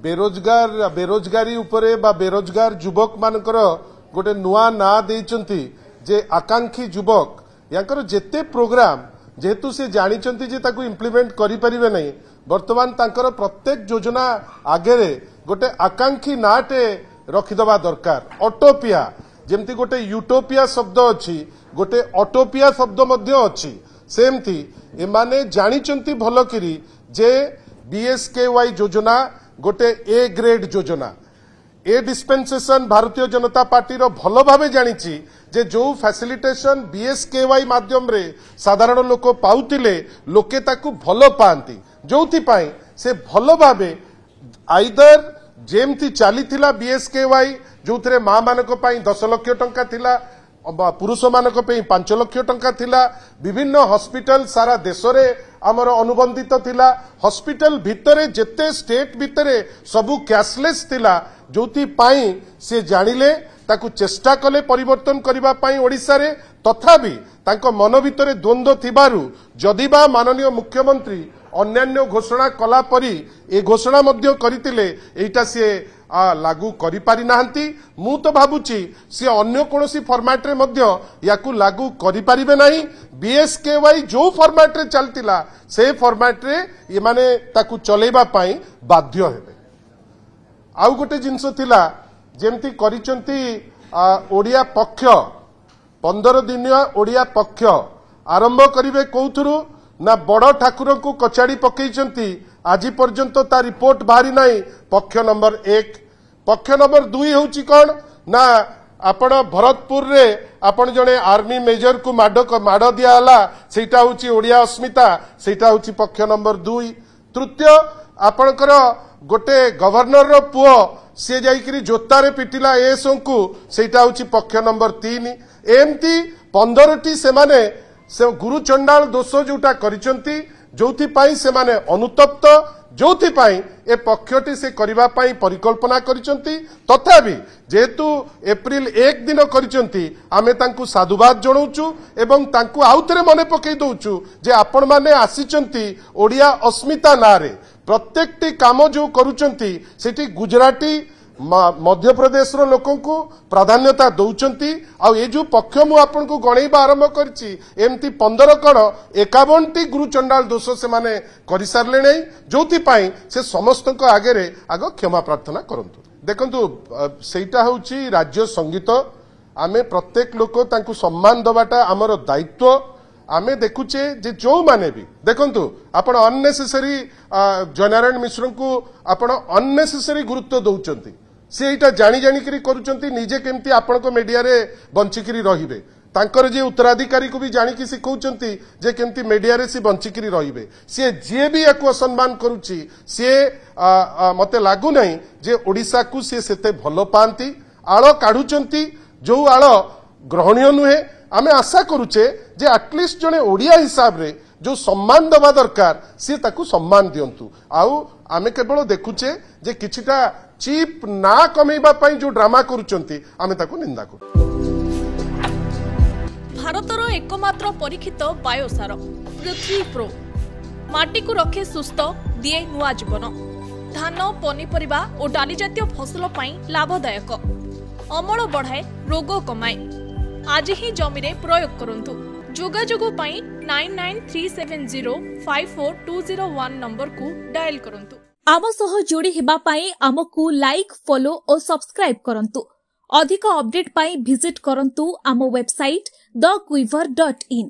बेरोजगारी उपरे बा बेरोजगार युवक मानकर गोटे नुआ ना देइचंती जे आकांक्षी युवक यांकर जेते प्रोग्राम जेहेतु से जानिचंती जे ताकू इम्प्लीमेंट करि परिबे नहीं वर्तमान तांकर प्रत्येक योजना आगे गोटे आकांक्षी नाटे रखिदबा दरकार। ऑटोपिया जेमती गोटे यूटोपिया शब्द अच्छी गोटे ऑटोपिया शब्द मध्य अच्छी सेमती एमाने जानिचंती भल करी जे बीएसकेवाई योजना गोटे ए ग्रेड योजना ए डिस्पेंसेशन भारतीय जनता पार्टी रो भल भावे जानिची जे जो फैसिलिटेशन बीएसकेवाई माध्यम रे साधारण लोक पाउतिले लोके ताकू भल पांती जोथि पाई से भल भावे आइदर जेमती चलीथिला बीएसकेवाई जो थे माँ मानक पई 10 लाख टंका थिला पुरुष मानक पई 5 लाख टंका थिला विभिन्न हॉस्पिटल सारा देश रे आमर अनुबंधित थिला हॉस्पिटल भितरे जेते स्टेट भितरे सबु कैशलेस थिला जोथि पाई से जानिले ताकू चेष्टा कले परिवर्तन करबा पाई ओडिसा रे तथापि तांको मन भितरे द्वंद्व थिबारु जदिबा माननीय मुख्यमंत्री अन्यान्य घोषणा कला परी ए घोषणा मध्य करितिले एटा से लागू करि पारि नाहंती मु तो भाबुची से अन्य कोनोसी फॉर्मेट रे मध्य याकू लागू करि पारिबे नाही बीएसकेवाई जो फॉर्मेट रे चलतिला से फॉर्मेट रे ये माने ताकू चलेबा पाई बाध्य हेबे। आउ गोटे जिंस थिला जेमती करिचंती ओडिया पक्ष 15 दिनिया ओडिया पक्ष आरंभ करिवे कोथुरु ना बड़ ठाकुर को कचाड़ी पकईचंती आज पर्यंत ता रिपोर्ट बाहरी नाही। पक्ष नंबर 1 पक्ष नंबर 2 होची कोन ना आपण भरतपुर रे आपण जने आर्मी मेजर को माड दिया हला सेटा होची ओडिया अस्मिता सेटा होची पक्ष नंबर 2। तृतीय आपणकर गोटे गवर्नर रो पुओ से जाइकरी जोता रे पिटिला एसओ को सेटा होची पक्ष नंबर 3। एमती 15टी से माने से गुरु चंडाल दोष जोटा करिचंती जोथि पाई से माने अनुतप्त जोथि पाई ए पक्षटी से करिबा पाई परिकल्पना करिचंती तथापि जेहेतु एप्रिल 1 दिन करिचंती आमे तांकु साधुवाद जणाउचु एवं तांकु आउतरे मने पकई दउचु जे आपण माने आसीचंती ओडिया अस्मिता नारे प्रत्येकटी काम जो करूचंती सेठी गुजराती मध्य प्रदेश रो लोकों को प्राधान्यता दौचंती आ ये जो पक्ष मु आपन को गणेबा आरंभ करची एमती 15 कण 51टी गुरु चंडाल दोष से माने करि सारले नै जोथि पाई से समस्त को आगे रे आगो क्षमा प्रार्थना करंतु। देखंतु सेटा होची राज्य संगीत आमे प्रत्येक लोक तांकु सम्मान दबाटा हमर दायित्व आमे देखुचे जे जो माने भी देखंतु आपण अननेसेसरी जयनारायण मिश्र को आपण अननेसेसरी गुरुत्व दउचंती से एटा जानी जानी करी करूचंती निजे केमती आपण को मीडिया रे बंचिकरी रहिबे तांकर जे उत्तराधिकारी को भी जानी की सिखौचंती जे केमती मीडिया रे से बंचिकरी रहिबे से जे भी याकू असम्मान करूची से मते लागू नहीं जे ओडिसा को से सेते भलो पांती आळ काढुचंती जो आळ ग्रहणीय नुहे आमे आशा करूचे जे एटलिस्ट जने ओडिया हिसाब रे जो सम्मान दबा दरकार से ताकू सम्मान दियंतु आउ आमे केवल देखुचे जे किछिटा चीप ना कमेबा पाई जो ड्रामा करूचंती आमे ताकू निंदा करू। भारतर एकमात्र परीक्षित बायोसार पृथ्वी प्रो माटी को रखे सुस्थ दिए नुआ जीवन धान पनीपरिबा और डाली जातीय फसल पाई लाभदायक अमल बढ़ाए रोग कमाए आज ही जमी रे प्रयोग करंतु। जोगाजोग पाई 9937054201 नंबर को डायल करंतु। आम सह जोड़ी हेबा पाई आमकु लाइक फॉलो और सब्सक्राइब करंतु। अधिक अपडेट पाई विजिट करंतु आम वेबसाइट thequiver.in।